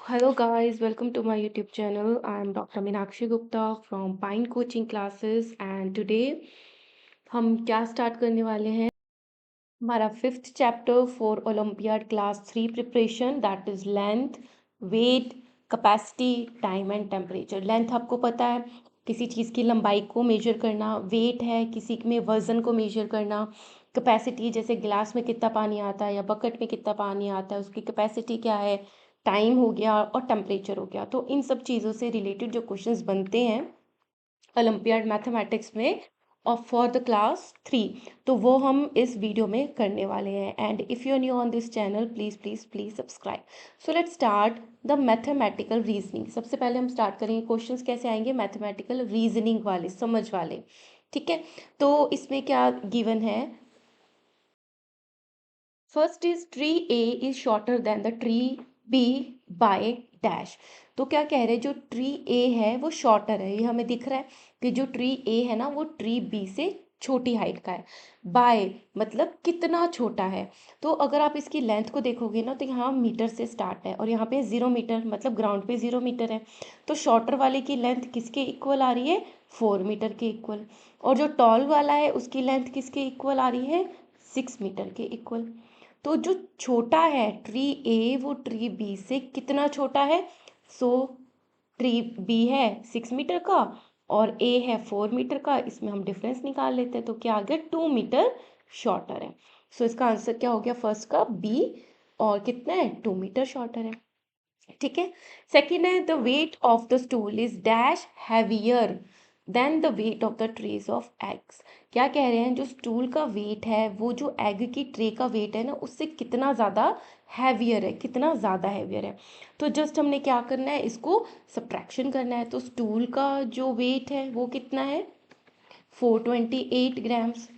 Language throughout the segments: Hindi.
Hello guys, welcome to my YouTube channel. I am Dr. Meenakshi Gupta from Pine Coaching Classes and today हम क्या स्टार्ट करने वाले हैं हमारा fifth chapter for olympiad class 3 preparation that is length, weight, capacity, time and temperature. Length आपको पता है किसी चीज़ की लंबाई को मेजर करना, वेट है किसी में वज़न को मेजर करना, कैपेसिटी जैसे गिलास में कितना पानी आता है या बकेट में कितना पानी आता है उसकी कैपेसिटी क्या है, टाइम हो गया और टेम्परेचर हो गया। तो इन सब चीज़ों से रिलेटेड जो क्वेश्चंस बनते हैं ओलंपियाड मैथमेटिक्स में और फॉर द क्लास 3, तो वो हम इस वीडियो में करने वाले हैं। And if you are new on this channel please please please subscribe. So let's start the mathematical reasoning. सबसे पहले हम स्टार्ट करेंगे क्वेश्चंस कैसे आएंगे, मैथमेटिकल रीजनिंग वाले, समझ वाले। ठीक है, तो इसमें क्या गिवन है, first is tree A is shorter than the tree B by dash. तो क्या कह रहे हैं, जो ट्री ए है वो शॉर्टर है, ये हमें दिख रहा है कि जो ट्री ए है ना वो ट्री बी से छोटी हाइट का है। बाय मतलब कितना छोटा है। तो अगर आप इसकी लेंथ को देखोगे ना तो यहाँ मीटर से स्टार्ट है और यहाँ पे 0 मीटर, मतलब ग्राउंड पे 0 मीटर है। तो शॉर्टर वाले की लेंथ किसके इक्वल आ रही है, 4 मीटर के इक्वल। और जो टॉल वाला है उसकी लेंथ किसके इक्वल आ रही है, 6 मीटर के इक्वल। तो जो छोटा है ट्री ए वो ट्री बी से कितना छोटा है, सो ट्री बी है 6 मीटर का और ए है 4 मीटर का, इसमें हम डिफरेंस निकाल लेते हैं तो क्या आ गया, 2 मीटर शॉर्टर है। सो इसका आंसर क्या हो गया, फर्स्ट का बी, और कितना है, 2 मीटर शॉर्टर है। ठीक है, सेकेंड है the weight of the stool is dash heavier than the weight of the trace of eggs. क्या कह रहे हैं, जो स्टूल का वेट है वो जो एग की ट्रे का वेट है ना उससे कितना ज़्यादा हैवियर है, कितना ज़्यादा हैवियर है। तो जस्ट हमने क्या करना है, इसको सब्ट्रैक्शन करना है। तो स्टूल का जो वेट है वो कितना है, 428 ग्राम्स।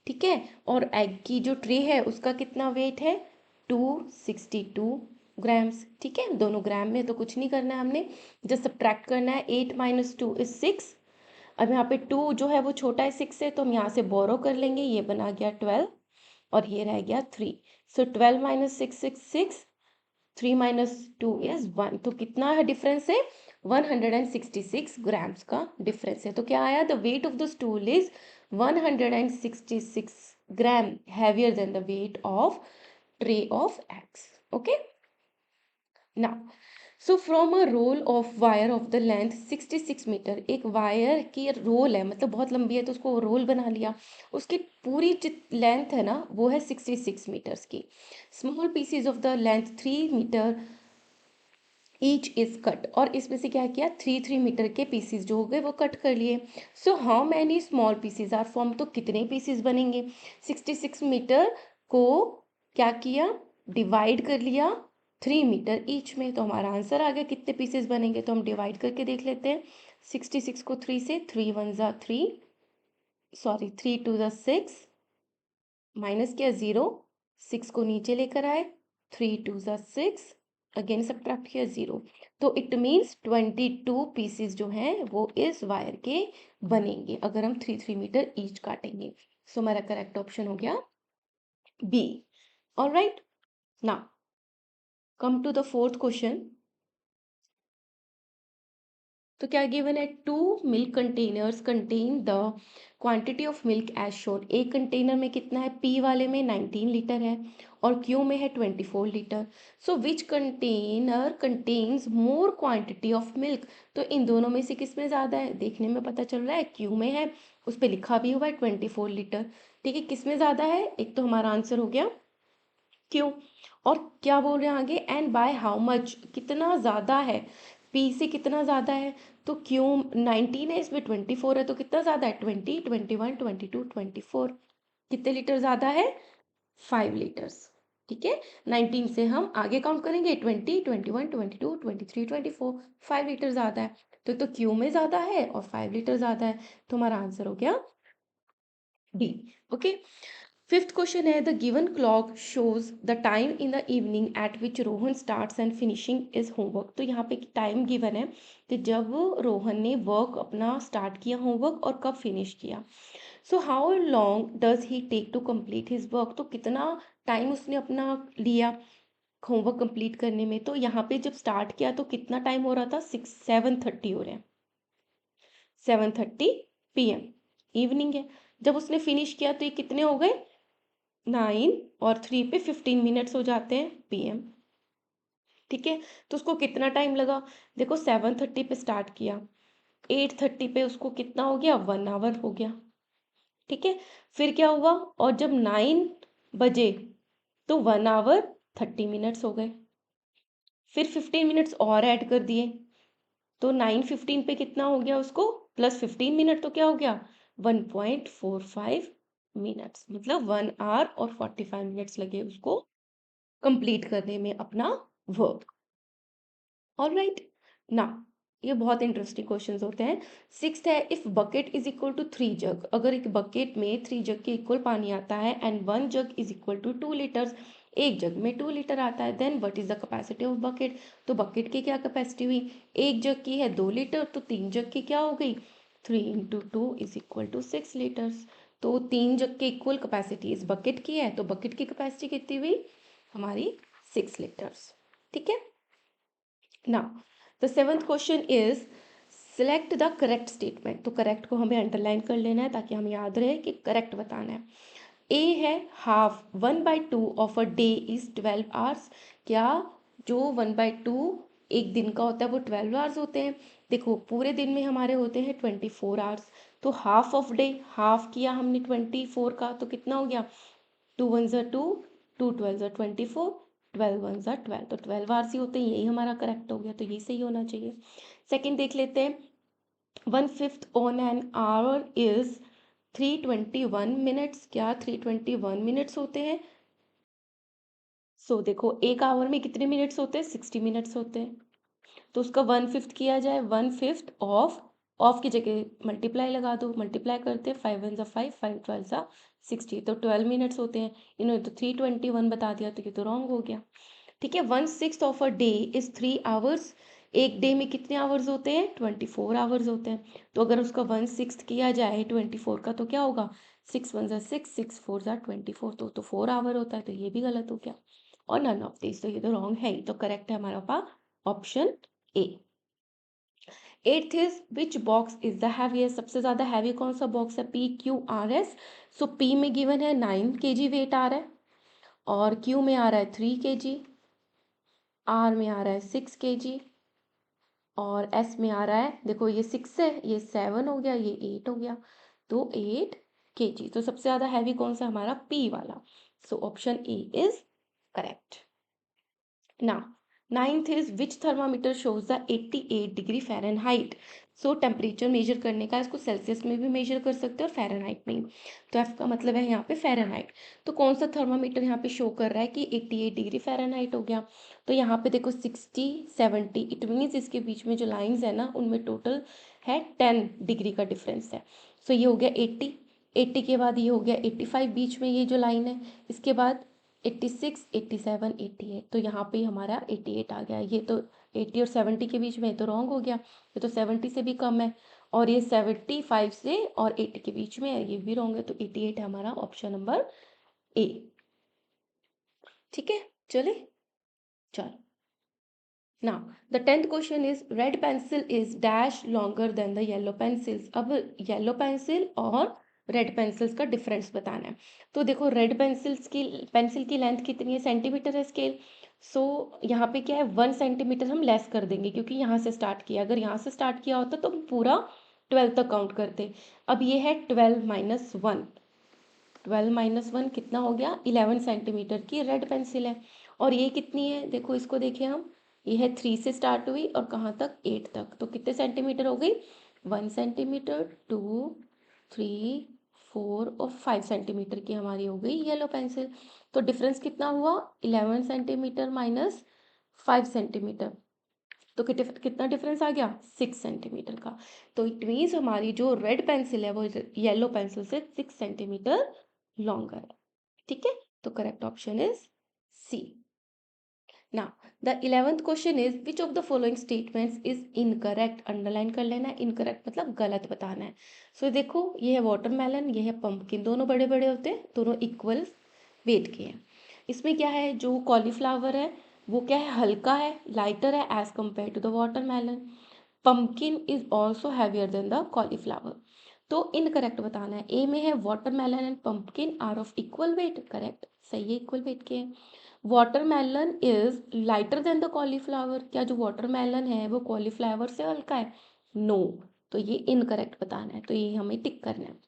ठीक है, और एग की जो ट्रे है उसका कितना वेट है, 262 ग्राम्स। ठीक है, दोनों ग्राम में तो कुछ नहीं करना है हमने, जस्ट सब्ट्रैक्ट करना है। 8 - 2 = 6। अब यहाँ पे 2 जो है वो छोटा है 6 से, तो हम यहाँ से बोरो कर लेंगे, ये बना गया 12 और ये रह गया 3। सो 12 - 6 = 6, 3 - 2 = 1। तो कितना है डिफरेंस है, 166 ग्राम्स का डिफरेंस है। तो क्या आया, the weight of the stool is 166 gram heavier than the weight of tray of eggs. Okay, now so from a roll of wire of the length 66 metre, एक वायर की रोल है मतलब बहुत लंबी है तो उसको रोल बना लिया, उसकी पूरी लेंथ है ना वो है 66 मीटर्स की। Small pieces of the length 3 metre each is cut, और इसमें से क्या किया, 3 3 मीटर के पीसीज जो हो गए वो कट कर लिए। So how many small pieces are form, तो कितने पीसीज बनेंगे, 66 मीटर को क्या किया, डिवाइड कर लिया 3 मीटर ईच में, तो हमारा आंसर आ गया कितने पीसेस बनेंगे। तो हम डिवाइड करके देख लेते हैं, 66 को 3 से, 3 × 1 = 3, सॉरी 3 × 2 = 6, माइनस किया 0, 6 को नीचे लेकर आए, 3 × 2 = 6, अगेन सब्ट्रैक्ट किया 0। तो इट मीन्स 22 पीसेस जो हैं वो इस वायर के बनेंगे अगर हम 3 3 मीटर ईच काटेंगे। सो हमारा करेक्ट ऑप्शन हो गया B. Alright, now come to the fourth question. तो क्या गिवन है, 2 milk containers contain the quantity of milk as shown. एक कंटेनर में कितना है, पी वाले में 19 लीटर है और क्यू में है 24 litre. So which container contains more quantity of milk. तो इन दोनों में से किस में ज़्यादा है, देखने में पता चल रहा है क्यू में है, उस पर लिखा भी हुआ है 24 लीटर। ठीक है, किस में ज़्यादा है, एक तो हमारा आंसर हो गया क्यों, और क्या बोल रहे हैं आगे, एंड बाय हाउ मच, कितना ज़्यादा है, पी से कितना ज़्यादा है। तो क्यों 19 है, इसमें 24 है, तो कितना ज़्यादा है, 20 21 22 24, कितने लीटर ज़्यादा है, 5 लीटर्स। ठीक है, 19 से हम आगे काउंट करेंगे, 20 21 22 23 24, 5 लीटर ज़्यादा है। तो क्यू में ज़्यादा है और 5 लीटर ज़्यादा है, तो हमारा आंसर हो गया डी। ओके, फिफ्थ क्वेश्चन है, the given clock shows the time in the evening eight which Rohan starts and finishing is homework. तो यहाँ पे टाइम गिवन है कि जब रोहन ने वर्क अपना स्टार्ट किया होमवर्क और कब फिनिश किया। So how long does he take to complete his work, तो कितना टाइम उसने अपना लिया होमवर्क कंप्लीट करने में। तो यहाँ पे जब स्टार्ट किया तो कितना टाइम हो रहा था, 7:30 हो रहे हैं, 7:30 PM इवनिंग है। जब उसने फिनिश किया तो ये कितने हो गए, 9 और 3 पे 15 मिनट्स हो जाते हैं PM। ठीक है, तो उसको कितना टाइम लगा, देखो 7:30 पे स्टार्ट किया, 8:30 पे उसको कितना हो गया, 1 आवर हो गया। ठीक है, फिर क्या हुआ, और जब 9 बजे तो 1 आवर 30 मिनट्स हो गए, फिर 15 मिनट्स और ऐड कर दिए, तो 9:15 पे कितना हो गया उसको, प्लस 15 मिनट तो क्या हो गया, 1.45 मिनट्स, मतलब 1 आवर और 45 मिनट्स लगे उसको कंप्लीट करने में अपना वर्क। ऑलराइट, ना ये बहुत इंटरेस्टिंग क्वेश्चंस होते हैं। सिक्स्थ है, if bucket is equal to 3 jug, अगर एक बकेट में 3 जग के इक्वल पानी आता है and 1 jug is equal to 2 litres, एक जग में 2 लीटर आता है, then what is the capacity of bucket. तो बकेट की क्या कैपेसिटी हुई, एक जग की है 2 लीटर, तो 3 जग की क्या हो गई, 3 × 2 = 6 लीटर्स। तो 3 जग के इक्वल कैपेसिटी इस बकेट की है, तो बकेट की कैपेसिटी कितनी हुई हमारी, 6 लीटर्स। ठीक है, now the seventh question is select the correct statement। तो करेक्ट को हमें अंडरलाइन कर लेना है ताकि हमें याद रहे कि करेक्ट बताना है। ए है half 1/2 of a day is 12 hours. क्या जो 1/2 एक दिन का होता है वो 12 आवर्स होते हैं। देखो पूरे दिन में हमारे होते हैं 24 आवर्स, तो हाफ ऑफ डे, हाफ किया हमने 24 का, तो कितना हो गया, 2 × 1 = 2, 2 × 12 = 24, 12 × 1 = 12, तो 12 आवर्स ही होते हैं, यही हमारा करेक्ट हो गया, तो यही सही होना चाहिए। सेकंड देख लेते हैं, 1/5 on an hour is 321 minutes. क्या 321 मिनट्स होते हैं। देखो एक आवर में कितने मिनट्स होते हैं, 60 मिनट्स होते हैं, तो उसका 1/5 किया जाए, 1/5 ऑफ की जगह मल्टीप्लाई लगा दो, मल्टीप्लाई करते हैं, 5 × 1 = 5, 5 × 12 = 60, तो 12 मिनट्स होते हैं। इन्होंने तो 321 बता दिया, तो ये तो रॉन्ग हो गया। ठीक है, 1/6 of a day is 3 hours. एक डे में कितने आवर्स होते हैं, 24 आवर्स होते हैं, तो अगर उसका 1/6 किया जाए 24 का, तो क्या होगा, 6 × 1 = 6, 6 × 4 = 24, तो 4 आवर होता है, तो ये भी गलत हो गया। और नन ऑफ दिस, तो ये तो रॉन्ग है ही, तो करेक्ट है हमारा पास option A. Eighth is which box is the heaviest, सबसे ज्यादा हैवी कौन सा बॉक्स है, PQRS। सो P में गिवन है 9 kg वेट आ रहा है, और Q में आ रहा है 3 kg, R में आ रहा है 6 kg, और S में आ रहा है, देखो ये 6 है, ये 7 हो गया, ये 8 हो गया, तो 8 kg। तो सबसे ज्यादा हैवी कौन सा हमारा, P वाला। So option A is correct. Now, ninth is which thermometer shows the 88 degree Fahrenheit. So temperature measure करने का, इसको सेल्सियस में भी मेजर कर सकते हो और फ़ारेनहाइट में। तो एफ का मतलब है यहाँ पे फ़ारेनहाइट। तो कौन सा थर्मामीटर यहाँ पे शो कर रहा है कि 88 डिग्री फ़ारेनहाइट हो गया। तो यहाँ पे देखो 60 70, इट मीन्स इसके बीच में जो लाइंस है ना उनमें टोटल है 10 डिग्री का डिफरेंस है। सो ये हो गया 80, 80 के बाद ये हो गया 85 बीच में ये जो लाइन है, इसके बाद 86, 87, 88, तो यहाँ पे हमारा 88 आ गया। ये तो 80 और 70 के बीच में, तो रॉन्ग हो गया, ये तो 70 से भी कम है, और ये 75 से और 80 के बीच में है, ये भी रॉन्ग है, तो 88 है हमारा ऑप्शन नंबर ए। ठीक है, चले, चलो। Now, the 10th question is red pencil is dash longer than the yellow pencils। अब येलो पेंसिल और रेड पेंसिल्स का डिफरेंस बताना है। तो देखो रेड पेंसिल की लेंथ कितनी है, सेंटीमीटर है स्केल। सो यहाँ पे क्या है, 1 सेंटीमीटर हम लेस कर देंगे क्योंकि यहाँ से स्टार्ट किया, अगर यहाँ से स्टार्ट किया होता तो हम पूरा 12 तक काउंट करते। अब ये है 12 - 1 कितना हो गया, 11 सेंटीमीटर की रेड पेंसिल है। और ये कितनी है, देखो इसको देखें हम, ये है 3 से स्टार्ट हुई और कहाँ तक, 8 तक, तो कितने सेंटीमीटर हो गई, 1 सेंटीमीटर, 2, 3, 4 और 5 सेंटीमीटर की हमारी हो गई येलो पेंसिल। तो डिफरेंस कितना हुआ, 11 सेंटीमीटर माइनस 5 सेंटीमीटर, तो कितना डिफरेंस आ गया, 6 सेंटीमीटर का। तो इट मीन्स हमारी जो रेड पेंसिल है वो येलो पेंसिल से 6 सेंटीमीटर लॉन्गर है। ठीक है, तो correct option is C. Now the 11th question is which of the following statements is incorrect. Underline कर लेना है, इनकरेक्ट मतलब गलत बताना है। सो देखो ये है वाटरमेलन, ये है पंपकिन, दोनों बड़े बड़े होते हैं, दोनों इक्वल वेट के हैं। इसमें क्या है, जो कॉलीफ्लावर है वो क्या है, हल्का है, लाइटर है as compare to the watermelon. Pumpkin is also heavier than the cauliflower. तो इनकरेक्ट बताना है। ए में है watermelon and pumpkin are of equal weight, correct, सही है, इक्वल वेट के हैं। Watermelon is lighter than the cauliflower, क्या जो वाटरमेलन है वो कॉलीफ्लावर से हल्का है? नो। तो ये इनकरेक्ट बताना है, तो ये हमें टिक करना है।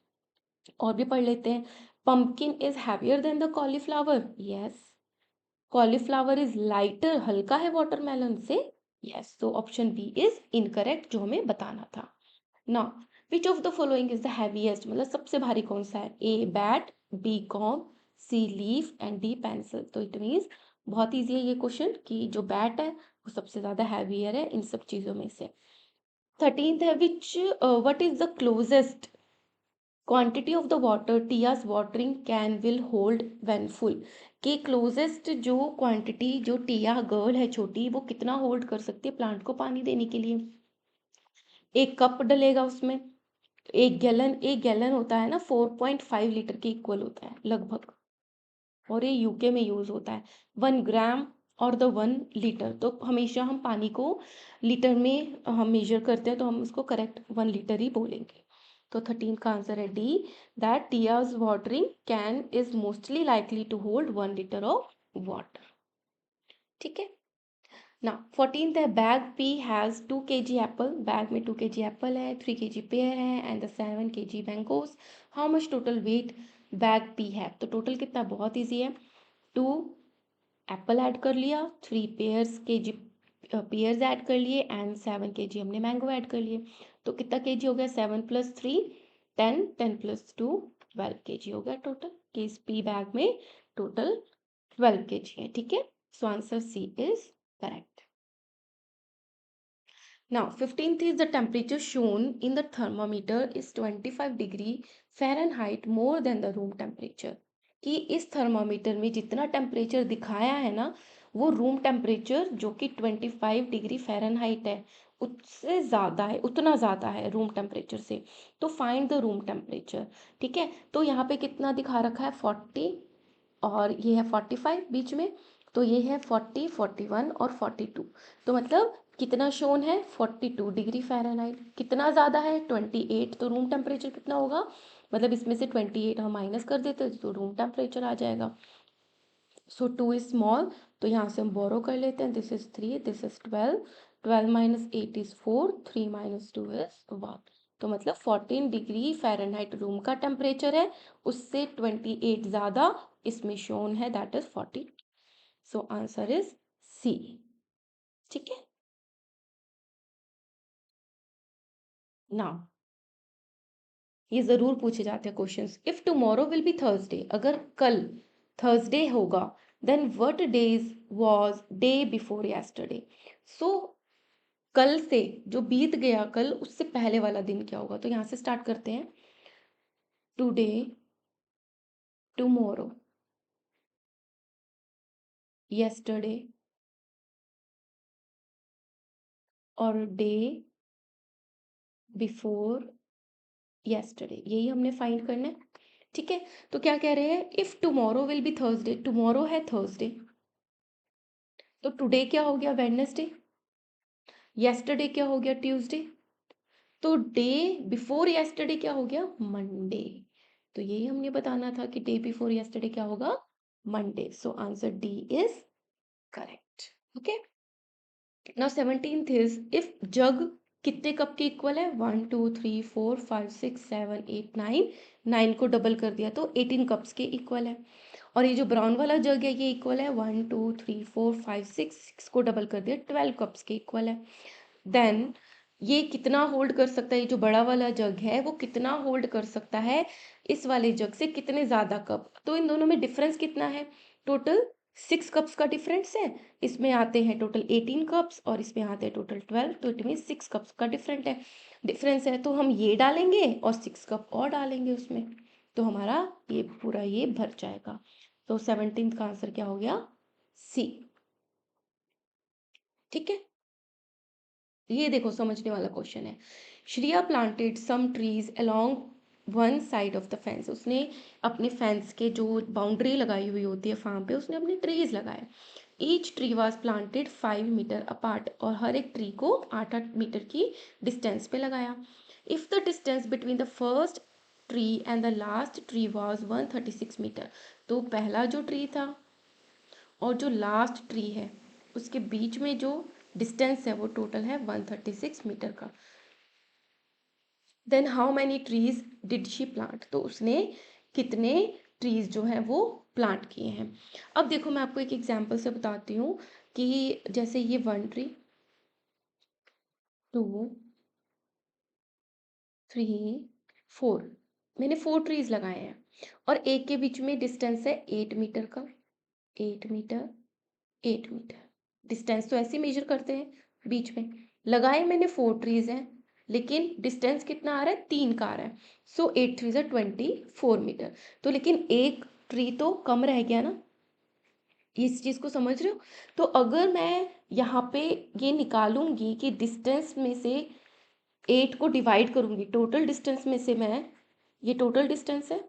और भी पढ़ लेते हैं। Pumpkin is heavier than the cauliflower, yes. Cauliflower is lighter, हल्का है वाटरमेलन से, यस। तो ऑप्शन बी इज इनकरेक्ट, जो हमें बताना था ना। Which of the following is the heaviest, मतलब सबसे भारी कौन सा है? A bat, B comb, C leaf and D pencil. तो इट मीन्स बहुत ईजी है ये क्वेश्चन कि जो बैट है वो सबसे ज्यादा हैवियर है इन सब चीजों में से। 13th है which what is the closest quantity of the water Tia's watering can will hold when full. के क्लोजेस्ट जो क्वांटिटी जो टिया गर्ल है छोटी, वो कितना होल्ड कर सकती है प्लांट को पानी देने के लिए? एक कप डलेगा उसमें, 1 गैलन, 1 गैलन होता है ना 4.5 लीटर के इक्वल होता है लगभग, और ये यूके में यूज होता है। 1 ग्राम और द 1 लीटर, तो हमेशा हम पानी को लीटर में हम मेजर करते हैं, तो हम उसको करेक्ट 1 लीटर ही बोलेंगे। तो 13 का आंसर है D, that Tia's watering can is mostly likely to hold 1 litre of water. ठीक है ना। 14th है bag P has 2 kg apple, bag में 2 kg एप्पल है, 3 kg पेयर है and the 7 kg mangoes. How much total weight bag P है? तो टोटल कितना, बहुत ईजी है। 2 एप्पल ऐड कर लिया, 3 पेयर्स पेयर्स ऐड कर लिए एंड 7 kg हमने मैंगो ऐड कर लिए। तो कितना केजी हो गया? 7 + 3 10, 10 + 2 12 kg हो गया टोटल, कि इस पी बैग में टोटल 12 kg है। ठीक है, so answer C is correct. Now, 15th is the temperature shown in the thermometer is 25 degree Fahrenheit more than the room temperature. कि इस थर्मामीटर में जितना टेम्परेचर दिखाया है ना, वो रूम टेम्परेचर जो कि 25 डिग्री फ़ारेनहाइट है, उससे ज़्यादा है, उतना ज़्यादा है रूम टेम्परेचर से। तो फाइंड द रूम टेम्परेचर। ठीक है, तो यहाँ पे कितना दिखा रखा है? 40 और ये है 45 बीच में, तो ये है 40, 41 और 42। तो मतलब कितना शोन है? 42 डिग्री फ़ारेनहाइट। कितना ज़्यादा है? 28। तो रूम टेम्परेचर कितना होगा? मतलब इसमें से 28 हम माइनस कर देते तो रूम टेम्परेचर आ जाएगा। सो 2 इज स्मॉल, तो यहाँ से हम बोरो कर लेते हैं। This is 3, this is 12, 12 - 8 is 4, 3 - 2 is 1। तो मतलब 14 डिग्री फ़ारेनहाइट रूम का टेम्परेचर है, उससे 28 ज़्यादा इसमें शोन है, that is 40। So answer is C. ठीक है ना, ये जरूर पूछे जाते हैं questions. If tomorrow will be Thursday, अगर कल थर्सडे होगा, then what days was day before yesterday. So कल से जो बीत गया कल, उससे पहले वाला दिन क्या होगा? तो यहाँ से स्टार्ट करते हैं। टुडे, टुमारो, यस्टरडे और डे बिफोर यस्टरडे, यही हमने फाइंड करना है। ठीक है, तो क्या कह रहे हैं? If tomorrow will be Thursday, tomorrow है थर्सडे, तो टुडे क्या हो गया? वेडनेसडे। यस्टरडे क्या हो गया? ट्यूसडे। तो डे बिफोर यस्टरडे क्या हो गया? मंडे। तो यही हमने बताना था कि डे बिफोर यस्टरडे क्या होगा? Monday. So answer D is correct. Okay, now 17th is if jug कितने कप के इक्वल है? 1 2 3 4 5 6 7 8 9, 9 को डबल कर दिया तो 18 कप्स के इक्वल है। और ये जो ब्राउन वाला जग है ये इक्वल है 1 2 3 4 5 6, 6 को डबल कर दिया 12 कप्स के इक्वल है। देन ये कितना होल्ड कर सकता है? ये जो बड़ा वाला जग है वो कितना होल्ड कर सकता है इस वाले जग से? कितने ज्यादा कप? तो इन दोनों में डिफरेंस कितना है? टोटल 6 कप्स का डिफरेंस है। इसमें आते हैं टोटल 18 कप्स और इसमें आते हैं टोटल 12, तो इट मीन 6 कप्स का डिफरेंस है। तो हम ये डालेंगे और 6 कप और डालेंगे उसमें, तो हमारा ये पूरा ये भर जाएगा। तो 17th का आंसर क्या हो गया? सी। ठीक है, ये देखो समझने वाला क्वेश्चन है। Shriya planted some trees along one side of the fence, उसने अपने फेंस के जो बाउंड्री लगाई हुई होती है फार्म पे, उसने अपने ट्रीज लगाए। Each tree was planted 5 metre apart, और हर एक ट्री को 8-8 मीटर की डिस्टेंस पे लगाया। If the distance between the first tree and the last tree was 136 metre, तो पहला जो ट्री था और जो लास्ट ट्री है उसके बीच में जो डिस्टेंस है वो टोटल है 136 मीटर का। Then how many trees did she plant, तो उसने कितने ट्रीज जो हैं वो प्लांट किए हैं। अब देखो मैं आपको एक एग्जांपल से बताती हूँ कि जैसे ये 1 ट्री, 2, 3, 4, मैंने 4 ट्रीज लगाए हैं और एक के बीच में डिस्टेंस है 8 मीटर का, 8 मीटर, 8 मीटर। डिस्टेंस तो ऐसे मेजर करते हैं बीच में। लगाए मैंने 4 ट्रीज हैं लेकिन डिस्टेंस कितना आ रहा है, 3 का आ रहा है। सो 8 3 24 मीटर। तो लेकिन एक ट्री तो कम रह गया ना, इस चीज को समझ रहे हो। तो अगर मैं यहाँ पे ये निकालूंगी कि डिस्टेंस में से 8 को डिवाइड करूंगी टोटल डिस्टेंस में से, मैं ये टोटल डिस्टेंस है,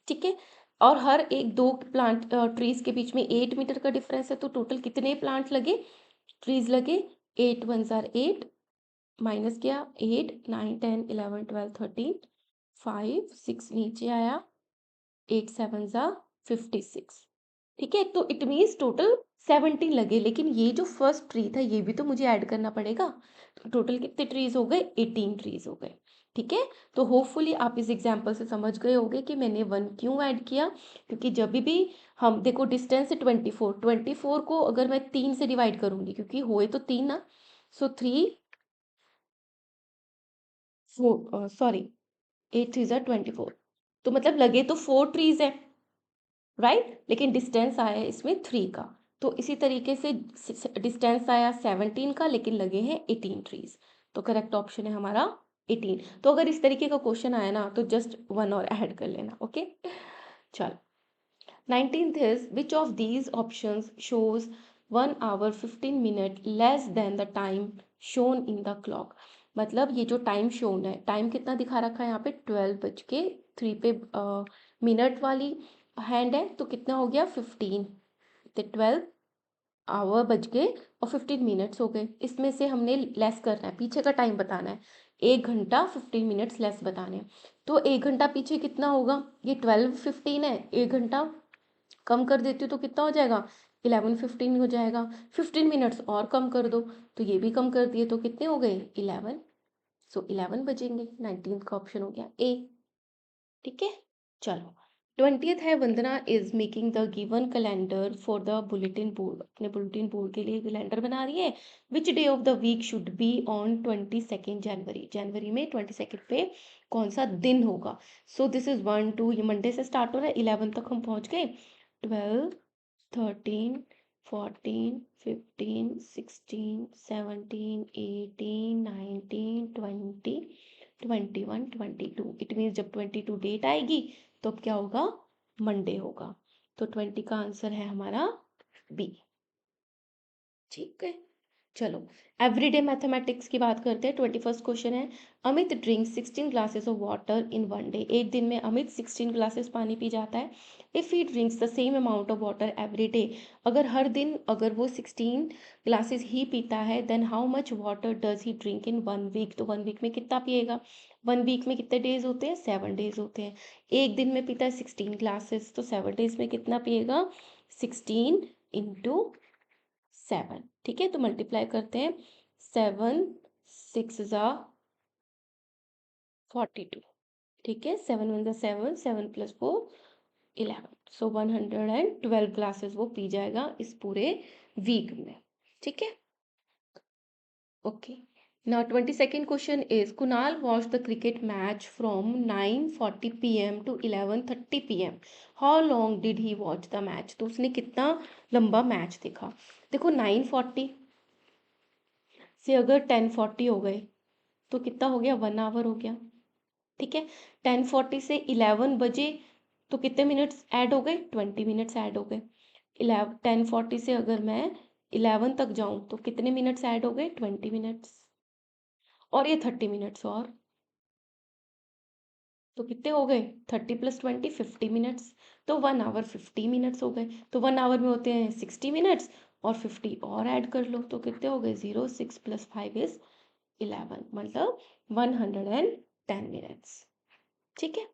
ठीक है, और हर एक दो प्लांट ट्रीज के बीच में 8 मीटर का डिफरेंस है, तो टोटल कितने प्लांट लगे, ट्रीज लगे। 8 1 जार 8, माइनस किया 8 9 10 11 12 13, 5 6 नीचे आया, 8 7 जार 56। ठीक है, तो इट मीन्स टोटल 17 लगे, लेकिन ये जो फर्स्ट ट्री था ये भी तो मुझे ऐड करना पड़ेगा। तो टोटल कितने ट्रीज हो गए, 18 ट्रीज हो गए। ठीक है, तो होपफुली आप इस एग्जाम्पल से समझ गए होंगे कि मैंने 1 क्यों ऐड किया, क्योंकि जब भी हम देखो डिस्टेंस है 24 को अगर मैं 3 से डिवाइड करूंगी, क्योंकि हुए तो 3 ना, सो 3 सॉरी 8 3 जार 24, तो मतलब लगे तो 4 ट्रीज है, राइट, लेकिन डिस्टेंस आया है इसमें 3 का। तो इसी तरीके से डिस्टेंस आया 17 का लेकिन लगे हैं 18 ट्रीज, तो करेक्ट ऑप्शन है हमारा 18। तो अगर इस तरीके का क्वेश्चन आया ना तो जस्ट 1 और ऐड कर लेना, ओके। चलो 19th is which of these options shows 1 hour 15 minute less than the time shown in the clock। मतलब ये जो टाइम शोन है, टाइम कितना दिखा रखा है यहाँ पे 12:03 पे मिनट वाली हैंड है, तो कितना हो गया 15, तो 12 आवर बज गए और 15 मिनट्स हो गए। इसमें से हमने लेस करना है, पीछे का टाइम बताना है, 1 घंटा 15 मिनट्स लेस बताने हैं। तो 1 घंटा पीछे कितना होगा, ये 12:15 है, 1 घंटा कम कर देती हूँ तो कितना हो जाएगा, 11:15 हो जाएगा। 15 मिनट्स और कम कर दो, तो ये भी कम कर दिए तो कितने हो गए 11, सो 11 बजेंगे। 19 का ऑप्शन हो गया ए। ठीक है, चलो 20th है Vandana is making the given calendar for the bulletin board, अपने बुलेटिन बोर्ड के लिए कैलेंडर बना रही है। Which day of the week should be on 22 January, जनवरी में 22 पे कौन सा दिन होगा। सो दिस इज 1 2, ये मंडे से स्टार्ट हो रहा है, 11 तक हम पहुंच गए। 12 13 14 15 16 17 18 19 20 21 22, इट मीन्स जब 22 डेट आएगी तो अब क्या होगा, मंडे होगा। तो 20 का आंसर है हमारा बी। ठीक है, चलो एवरीडे मैथमेटिक्स की बात करते हैं। 21st क्वेश्चन है, Amit drinks 16 glasses of water in 1 day, एक दिन में अमित 16 ग्लासेस पानी पी जाता है। If he drinks the same amount of water every day, अगर हर दिन अगर वो 16 ग्लासेस ही पीता है, then how much water does he drink in 1 week, तो 1 वीक में कितना पिएगा। 1 वीक में कितने डेज होते हैं, 7 डेज होते हैं। एक दिन में पीता है 16 ग्लासेस, तो 7 डेज में कितना पिएगा, 16 × 7। ठीक है, तो मल्टीप्लाई करते हैं, 7 6 ज़ा 42। ठीक है, 7 1 ज़ा 7, 7 + 4 11, सो 112 ग्लासेस वो पी जाएगा इस पूरे वीक में। ठीक है, okay. Now 22nd question is Kunal watch the cricket match from 9:40 PM to 11:30 PM। How long did he watch the match, तो उसने कितना लंबा मैच देखा। देखो 9:40 से अगर 10:40 हो गए तो कितना हो गया, 1 आवर हो गया। ठीक है, 10:40 से 11 बजे तो कितने मिनट्स ऐड हो गए, 20 मिनट्स ऐड हो गए। 10:40 से अगर मैं 11 तक जाऊं तो कितने मिनट्स ऐड हो गए, 20 मिनट्स, और ये 30 मिनट्स और, तो कितने हो गए, 30 + 20 50 मिनट्स, तो 1 आवर 50 मिनट्स हो गए। तो 1 आवर में होते हैं 60 मिनट्स और 50 और ऐड कर लो तो कितने हो गए 0, 6 + 5 इज 11, मतलब 110 मिनट्स। ठीक है।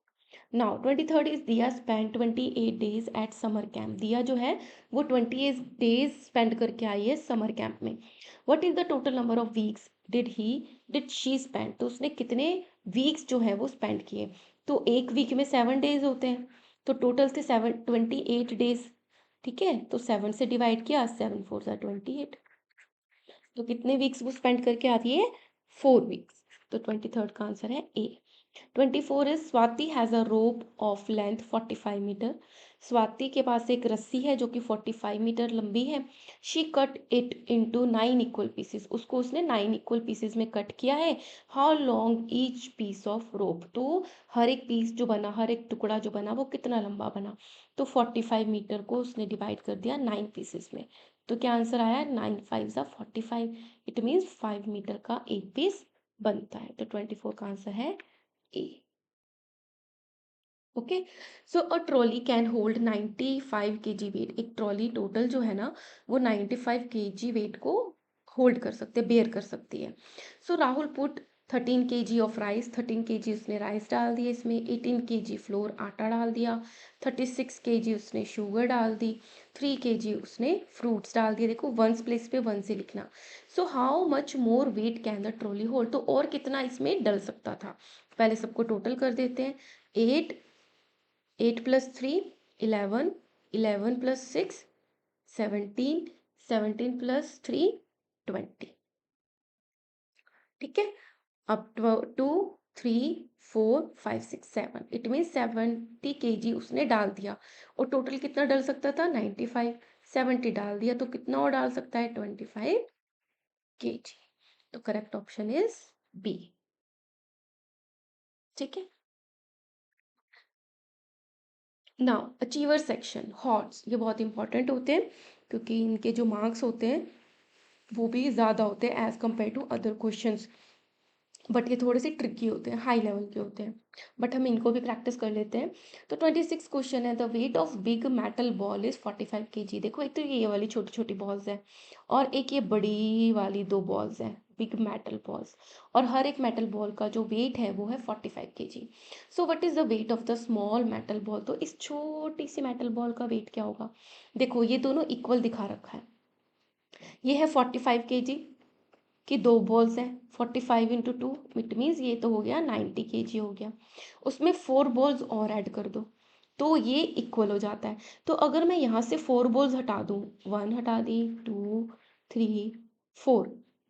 नाउ 23rd इज दिया spend 28 days at summer camp. दिया जो है वो 28 डेज स्पेंड करके आई है समर कैंप में। What is the total number of weeks did she spend, तो उसने कितने वीक्स जो है वो स्पेंड किए। तो एक वीक में 7 डेज होते हैं, तो टोटल थे 28 डेज। ठीक है, तो 7 से डिवाइड किया, 7 4 28, तो कितने वीक्स वो स्पेंड करके आती है 4 वीक्स। तो 23rd का आंसर है A. 24 is Swati has a rope of length 45 metre. Swati के पास एक रस्सी है जो कि 45 मीटर लंबी है। She cut it into 9 equal pieces, उसको उसने 9 इक्वल पीसेस में कट किया है। How long each piece of rope, तो हर एक पीस जो बना, हर एक टुकड़ा जो बना वो कितना लंबा बना। तो 45 मीटर को उसने डिवाइड कर दिया 9 पीसेस में। तो क्या आंसर आया 9 5 ज़ा 45, इट मीन्स 5 मीटर का एक पीस बनता है। तो 24 का आंसर है A. Okay, so a trolley can hold 95 kg weight. एक ट्रॉली टोटल जो है ना वो 95 kg वेट को होल्ड कर सकते, बेयर कर सकती है। So Rahul put 13 kg of rice, 13 kg उसने राइस डाल दिए इसमें, 18 kg फ्लोर आटा डाल दिया, 36 kg उसने शुगर डाल दी, 3 kg उसने फ्रूट्स डाल दिए। देखो वंस प्लेस पे 1 से लिखना। So how much more weight can the trolley hold, तो और कितना इसमें डल सकता था। पहले सबको टोटल कर देते हैं। 8 + 3 11, 11 + 6 17, 17 + 3 20। ठीक है, अब 2 3 4 5 6 7, इट मीन 70 kg उसने डाल दिया। और टोटल कितना डल सकता था 95, 70 डाल दिया तो कितना और डाल सकता है 25 kg। तो करेक्ट ऑप्शन इज बी। ठीक है। नाउ अचीवर सेक्शन हॉट्स, ये बहुत इंपॉर्टेंट होते हैं क्योंकि इनके जो मार्क्स होते हैं वो भी ज़्यादा होते हैं as compare to other questions. But ये थोड़े से ट्रिकी होते हैं, हाई लेवल के होते हैं, बट हम इनको भी प्रैक्टिस कर लेते हैं। तो 26 क्वेश्चन है, the weight of big metal ball is 45 kg। देखो एक तो ये वाली छोटी छोटी बॉल्स हैं और एक ये बड़ी वाली 2 बॉल्स हैं बिग मेटल बॉल्स, और हर एक मेटल बॉल का जो वेट है वो है 45 kg। So what is the weight of the small metal ball, तो इस छोटी सी मेटल बॉल का वेट क्या होगा। देखो ये दोनों इक्वल दिखा रखा है, ये है 45 kg कि 2 बॉल्स हैं, 45 इंटू 2 इट मीन्स ये तो हो गया 90 kg हो गया। उसमें 4 बॉल्स और ऐड कर दो तो ये इक्वल हो जाता है। तो अगर मैं यहाँ से 4 बॉल्स हटा दूँ, 1 हटा दी, 2 3 4,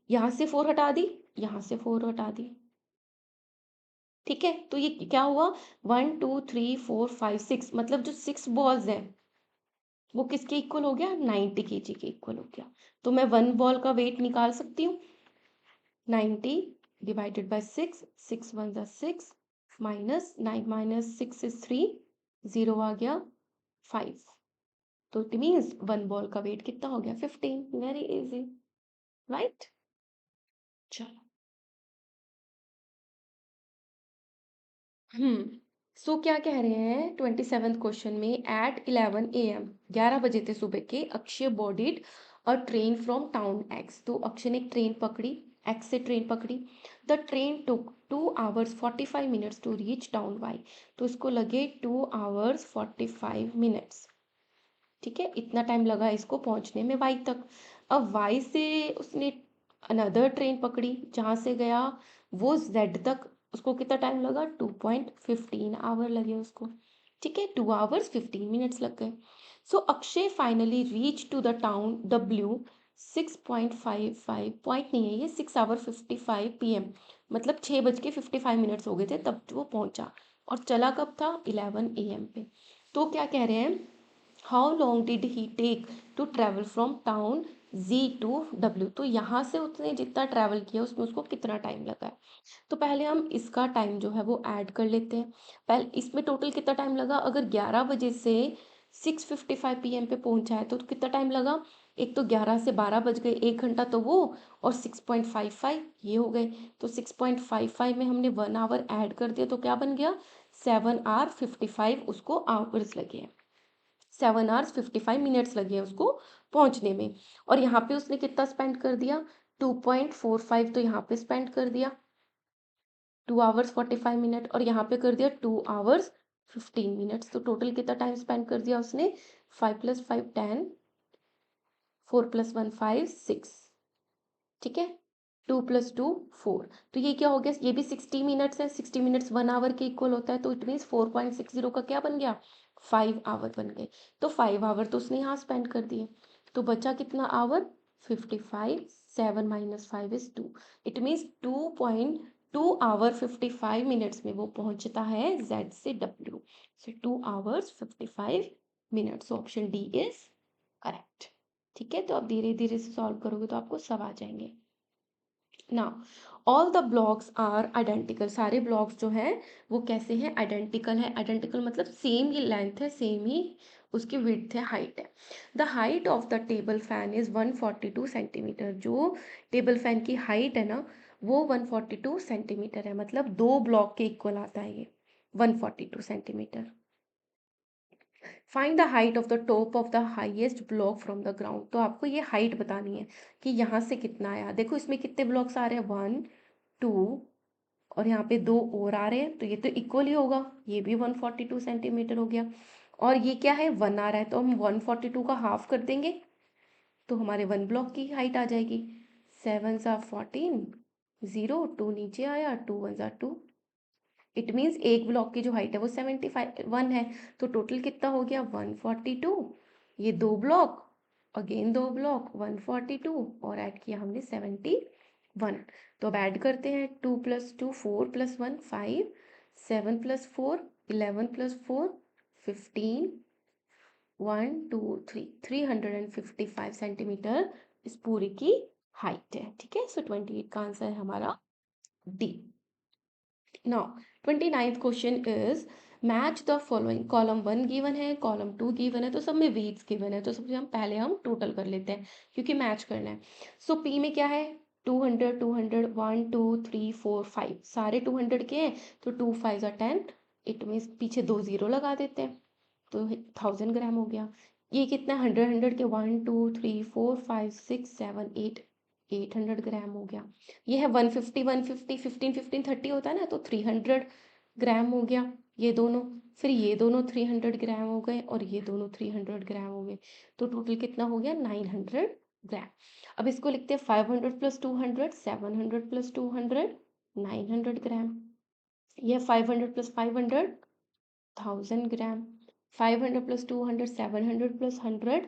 यहाँ से 4 हटा दी, यहाँ से 4 हटा दी। ठीक है, तो ये क्या हुआ 1 2 3 4 5 6, मतलब जो 6 बॉल्स हैं वो किसके इक्वल हो गया 90 kg के इक्वल हो गया। तो मैं 1 बॉल का वेट निकाल सकती हूँ, 90 divided by 6, 6 1 जा 6, minus 9 minus 6 is 3, 0 आ गया 5। तो इट मीन्स 1 बॉल का वेट कितना हो गया 15। Very easy, right. चलो, सो क्या कह रहे हैं 27th क्वेश्चन में, एट 11 AM, 11 बजे थे सुबह के, Akshay boarded a train from town x. तो अक्षय ने एक ट्रेन पकड़ी, एक्स से ट्रेन पकड़ी। The train took 2 hours 45 minutes to reach town Y. तो इसको लगे 2 hours 45 minutes। ठीक है, इतना टाइम लगा इसको पहुंचने में वाई तक। अब वाई से उसने अनदर ट्रेन पकड़ी जहाँ से गया वो जेड तक, उसको कितना टाइम लगा 2.15 आवर लगे उसको। ठीक है, 2 hours 15 minutes लग गए। So Akshay finally reach to the town W 6.55, point नहीं है ये, 6 hour 55 PM, मतलब 6:55 हो गए थे तब वो पहुंचा। और चला कब था 11 AM पे। तो क्या कह रहे हैं, how long did he take to travel from town G to W. तो यहाँ से उसने जितना ट्रैवल किया उसमें उसको कितना टाइम लगा है। तो पहले हम इसका टाइम जो है वो ऐड कर लेते हैं। पहले इसमें टोटल कितना टाइम लगा, अगर 11 बजे से 6:55 PM पे पहुंचा है तो कितना टाइम लगा। एक तो 11 से 12 बज गए, 1 घंटा तो वो, और 6.55 ये हो गए। तो 6.55 में हमने 1 आवर ऐड कर दिया तो क्या बन गया 7 hour 55 उसको आवर्स लगे हैं। 7 hours 55 मिनट्स लगे उसको पहुंचने में। और यहाँ पे उसने कितना स्पेंड कर दिया, 2.45 तो यहाँ पे स्पेंड कर दिया, 2 hours 45 मिनट, और यहाँ पे कर दिया 2 hours 15 मिनट्स। तो टोटल कितना टाइम स्पेंड कर दिया उसने, 5 + 5 10, 4 + 1 5 6, ठीक है, 2 + 2 4। तो ये क्या हो गया, ये भी 60 मिनट्स है, 60 मिनट्स 1 आवर के इक्वल होता है, तो इट मीन्स 4.60 का क्या बन गया, 5 आवर बन गए। तो 5 आवर तो उसने यहाँ स्पेंड कर दिए, तो बचा कितना आवर, 55, 7 - 5 = 2। इट मीन्स 2.2 आवर 55 मिनट्स में वो पहुंचता है Z से W। So 2 hours 55 minutes. Option D is correct. ठीक है, तो आप धीरे धीरे से सॉल्व करोगे तो आपको सब आ जाएंगे। ना, all the blocks are identical, सारे ब्लॉक्स जो हैं वो कैसे हैं, आइडेंटिकल है। आइडेंटिकल मतलब सेम ही लेंथ है, सेम ही उसकी विड्थ है, हाइट है। The height of the table fan is 142 centimetre. जो टेबल फैन की हाइट है ना वो 142 सेंटीमीटर है, मतलब 2 ब्लॉक के इक्वल आता है ये 142 centimetre. Find the height of the top of the highest block from the ground. तो आपको ये हाइट बतानी है कि यहाँ से कितना आया। देखो इसमें कितने ब्लॉक्स आ रहे हैं, 1 2, और यहाँ पे 2 और आ रहे हैं, तो ये तो इक्वल ही होगा, ये भी 142 सेंटीमीटर हो गया। और ये क्या है, 1 आ रहा है, तो हम 142 का हाफ कर देंगे तो हमारे 1 ब्लॉक की हाइट आ जाएगी। 7 × 14, 0, 2 नीचे आया, 2 × 1 = 2। इट मीन्स एक ब्लॉक की जो हाइट है वो 71 है, तो टोटल कितना हो गया, 142। ये 2 ब्लॉक, अगेन 2 ब्लॉक, 142, और ऐड किया हमने 71। तो अब ऐड करते हैं, 2 + 2 4 + 1 5, 7 + 4 11 + 4 15, 1 2 3 355 सेंटीमीटर इस पूरी की हाइट है। ठीक है, सो 28 का आंसर है हमारा D. Now, 29th question is match the following. Column 1 given है, कॉलम 2 गिवन है, तो सब में वेट्स गिवन है, तो सबसे हम पहले हम टोटल कर लेते हैं क्योंकि मैच करना है। सो पी में क्या है, 200 200 1 2 3 4 5 सारे 200 के हैं, तो 2 5 = 10, इट मीन्स पीछे 2 0 लगा देते हैं, तो 1000 ग्राम हो गया। ये कितना, 100 100 के 1 2 3 4 5 6 7 8, 800 ग्राम हो गया। ये है 150 150 15 15 30 होता है ना, तो 300 ग्राम हो गया ये दोनों। फिर ये दोनों 300 ग्राम हो गए और ये दोनों 300 ग्राम हो गए, तो टोटल कितना हो गया, 900 ग्राम। अब इसको लिखते हैं 500 + 200 700 + 200 900 ग्राम। ये 500 + 500 1000 ग्राम, 500 + 200 700 + 100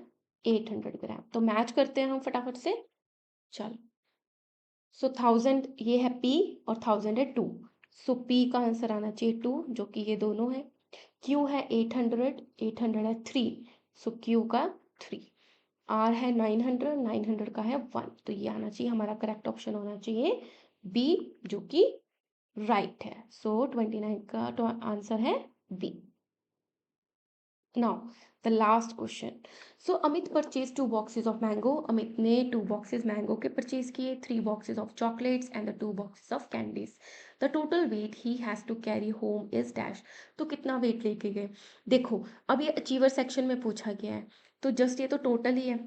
800 ग्राम। तो मैच करते हैं हम फटाफट से, चलो। सो 1000 ये है P और 1000 है 2, सो P का आंसर आना चाहिए 2, जो कि ये दोनों है। Q है 800, 800 है 3, सो Q का 3। R है 900, 900 का है 1, तो ये आना चाहिए हमारा करेक्ट ऑप्शन होना चाहिए B, जो कि राइट है। सो 29 का तो आंसर है B। Now, the last question. So, Amit purchased 2 boxes of mango. Amit ने 2 boxes mango के purchase किए, 3 boxes of chocolates and the 2 boxes of candies. The total weight he has to carry home is dash. तो कितना weight लेके गए, देखो अब ये achiever section में पूछा गया है, तो जस्ट ये तो टोटल ही है,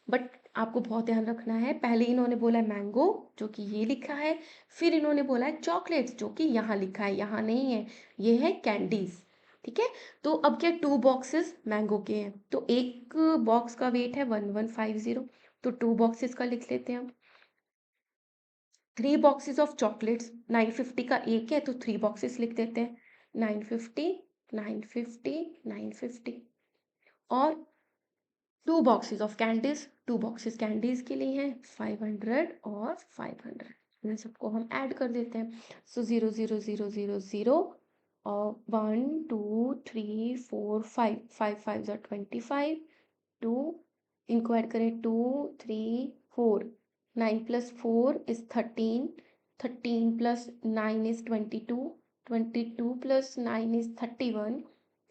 बट आपको बहुत ध्यान रखना है, पहले इन्होंने बोला है मैंगो जो कि ये लिखा है, फिर इन्होंने बोला है चॉकलेट्स जो कि यहाँ लिखा है, यहाँ नहीं है, ये है कैंडीज। ठीक है, तो अब क्या 2 बॉक्सेस मैंगो के हैं, तो एक बॉक्स का वेट है 1150, तो 2 बॉक्सेस का लिख लेते हैं हम। 3 बॉक्सेस ऑफ चॉकलेट्स 950 का एक है, तो 3 बॉक्सेस लिख देते हैं, 950 950 950। और 2 boxes of candies, 2 boxes candies के लिए हैं, 500 और 500। इन सबको हम ऐड कर देते हैं, सो 0 0 0 0 0 और 1 2 3 4 5 5 5 = 25, 2 इनको ऐड करें, 2 3 4, 9 + 4 = 13, 13 + 9 = 22, 22 + 9 = 31,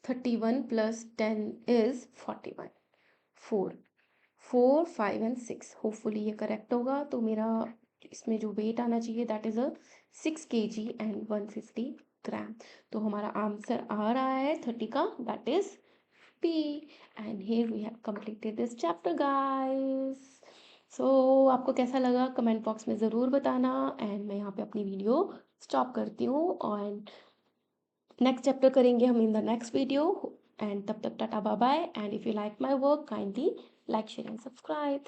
31 + 10 = 41। 4 4 5 एंड 6, होपफुली ये करेक्ट होगा। तो मेरा इसमें जो वेट आना चाहिए दैट इज़ 6 kg एंड 150 ग्राम। तो हमारा आंसर आ रहा है 30 का, that is P. And here we have completed this chapter, guys. सो आपको कैसा लगा कमेंट बॉक्स में ज़रूर बताना, एंड मैं यहाँ पे अपनी वीडियो स्टॉप करती हूँ, और नेक्स्ट चैप्टर करेंगे हम in the next video, and तब तक tata bye bye, and if you like my work kindly like share and subscribe.